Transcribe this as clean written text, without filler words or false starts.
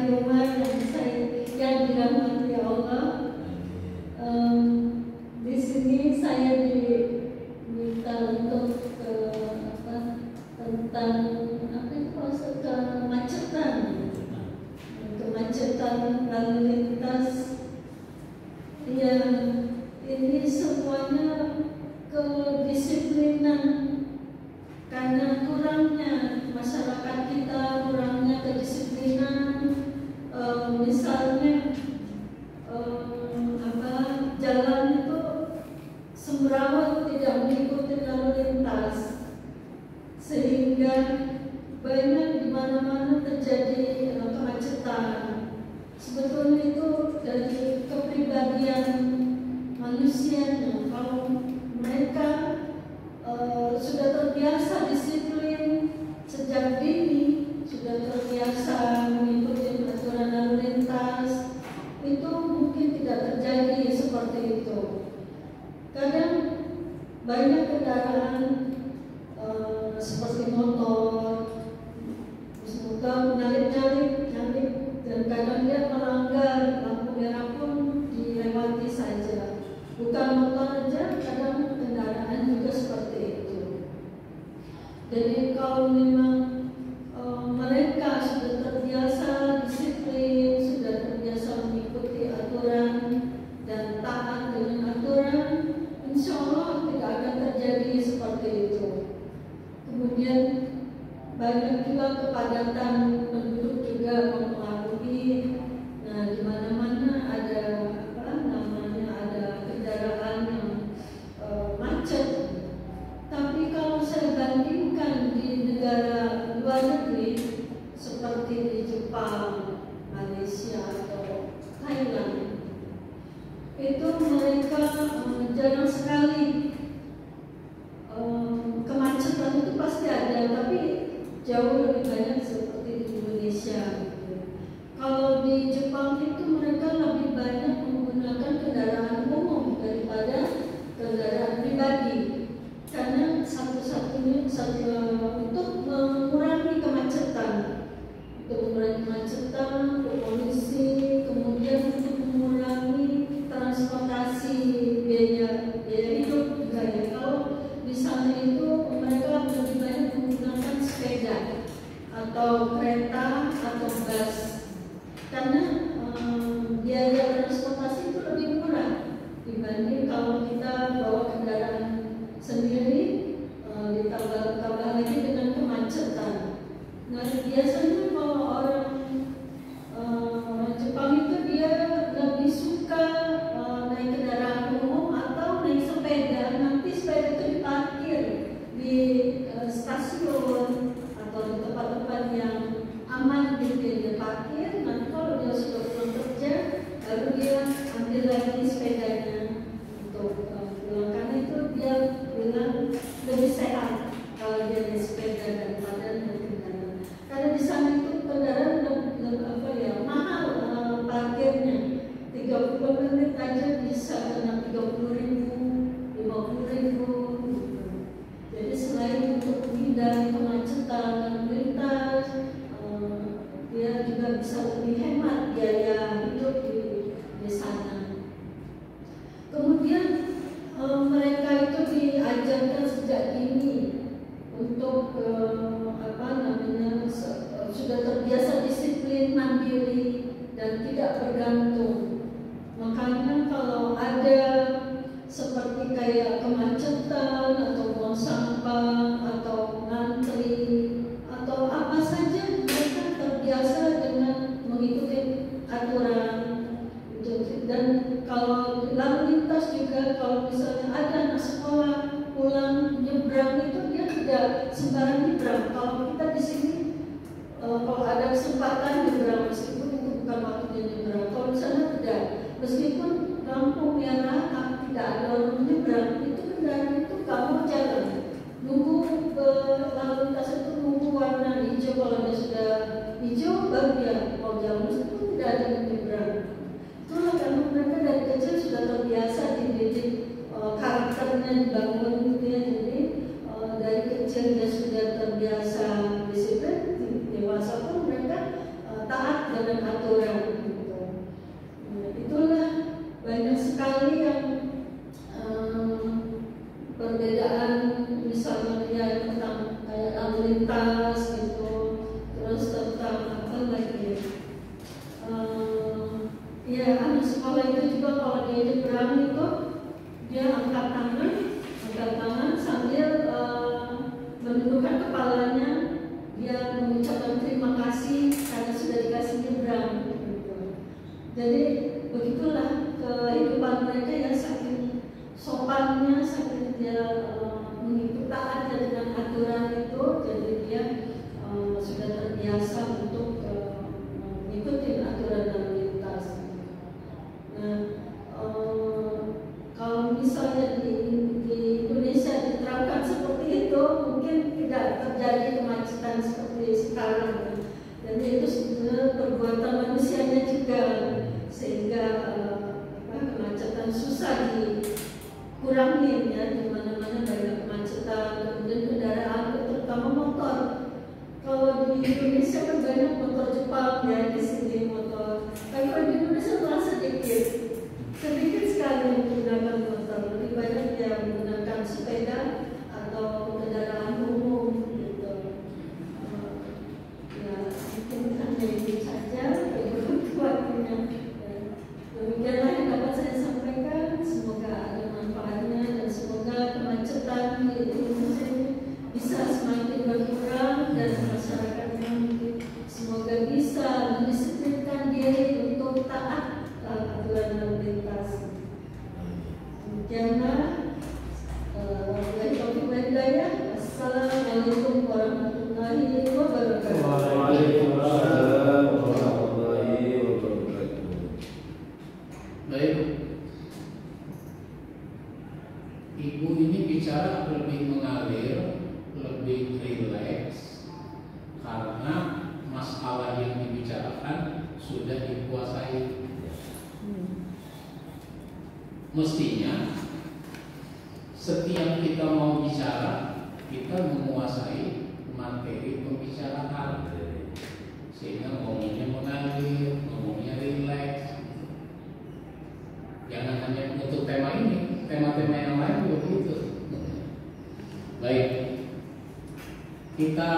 rumah yang dirahmati Allah. Di sini saya diminta untuk tentang kemacetan lalu lintas. Ya, ini semuanya kedisiplinan, karena kurangnya masyarakat kita, kurangnya kedisiplinan. Misalnya jalan itu semrawut, tidak mengikuti lalu lintas, sehingga banyak di mana-mana terjadi kemacetan. Sebetulnya itu dari kepribadian manusianya. Kalau mereka sudah terbiasa disiplin sejak dini, sudah terbiasa mengikuti aturan lalu lintas, itu mungkin tidak terjadi seperti itu. Kadang banyak kendaraan seperti motor nyalip, dan kadang dia melanggar lampu merah pun dilewati saja. Bukan motor saja, kadang kendaraan juga seperti itu. Jadi kalau memang mereka sudah terbiasa disiplin, sudah terbiasa mengikuti aturan dan taat dengan aturan, insya Allah tidak akan terjadi seperti itu. Kemudian banyak juga kepadatan penduduk juga mempengaruhi. Nah, di mana-mana ada ada kendaraan yang macet. Tapi kalau saya bandingkan di negara luar negeri seperti di Jepang, Malaysia atau Thailand, itu mereka jarang sekali kemacetan itu pasti ada, tapi jauh lebih banyak seperti di Indonesia. Kalau di Jepang itu mereka lebih banyak menggunakan kendaraan umum daripada kendaraan pribadi, karena satu-satunya untuk mengurangi kemacetan, polisi, kemudian untuk mengurangi transportasi biaya hidup juga ya. Kalau di sana itu mereka lebih banyak menggunakan sepeda atau kereta atau bus, karena biaya transportasi itu lebih murah dibanding kalau kita bawa kendaraan sendiri, ditambah lagi dengan kemacetan. Nah, biasanya kalau orang Jepang itu dia lebih suka naik kendaraan umum atau naik sepeda. Nanti sepeda itu diparkir di stasiun atau di tempat-tempat yang aman, gitu dia parkir. Nanti kalau dia sudah pulang kerja, baru dia ambil lagi sepedanya untuk pulang. Karena itu dia bilang lebih sehat kalau dia naik sepeda daripada naik kendaraan. Karena di sana itu kendaraan mahal parkirnya. 30 menit aja bisa kena 30.000, 50.000. Jadi selain untuk menghindari kemacetan lalu lintas, dia juga bisa lebih hemat biaya hidup di sana. Kemudian mereka itu diajarkan sejak dini untuk sudah terbiasa disiplin, mandiri, dan tidak bergantung. Makanya kalau ada seperti kayak kemacetan atau buang sampah atau ngantri atau apa saja, mereka terbiasa dengan mengikuti aturan. Dan kalau lalu lintas juga, kalau misalnya ada anak sekolah pulang nyebrang itu dia tidak sembarang nyebrang. Kalau kita di sini kalau ada kesempatan nyebrang, meskipun itu bukan waktunya nyebrang. Kalau di sana tidak, meskipun lampu merah tidak ada orang nyebrang, itu kendaraan itu kamu jalan nunggu lalu lintas itu nunggu warna hijau. Kalau dia sudah hijau baru dia mau jalan, meskipun tidak ada yang nyebrang. Itulah karena mereka dari kecil sudah terbiasa dididik, karakternya dibangun gitu ya. Jadi dari kecil dia sudah terbiasa disiplin, dewasa pun mereka taat dengan aturan juga kalau dia nyebrang itu dia angkat tangan sambil menundukkan kepalanya, dia mengucapkan terima kasih karena sudah dikasih nyebrang. Gitu. Jadi begitulah kehidupan mereka yang saking sopannya, saking dia mengikuti taat dengan aturan itu, jadi dia sudah terbiasa untuk mengikuti aturan lalu lintas. Nah, kalau misalnya di Indonesia diterapkan seperti itu, mungkin tidak terjadi kemacetan seperti sekarang. Dan itu sebenarnya perbuatan manusianya juga, sehingga kemacetan susah dikurangin ya, di mana-mana banyak kemacetan, kemudian kendaraan terutama motor. Kalau di Indonesia kan banyak motor Jepang ya, di sini motor. Tapi kalau di Indonesia malah sedikit sekali menggunakan motor, lebih banyak yang menggunakan sepeda atau kendaraan umum gitu. Ya mungkin hanya itu saja waktunya. Demikianlah yang dapat saya sampaikan. Semoga ada manfaatnya dan semoga kemacetan di Indonesia bisa semakin berkurang dan masyarakatnya semoga bisa mendisiplinkan diri untuk taat aturan lalu lintas. Demikianlah. Assalamualaikum warahmatullahi wabarakatuh. Waalaikumsalam warahmatullahi wabarakatuh. Baik, Ibu ini bicara lebih mengalir, lebih rileks, karena masalah yang dibicarakan sudah dikuasai. Mestinya setiap kita mau bicara, kita menguasai materi pembicaraan, sehingga ngomongnya mengalir, ngomongnya rileks. Jangan hanya untuk tema ini, tema-tema yang lain juga begitu. Baik, kita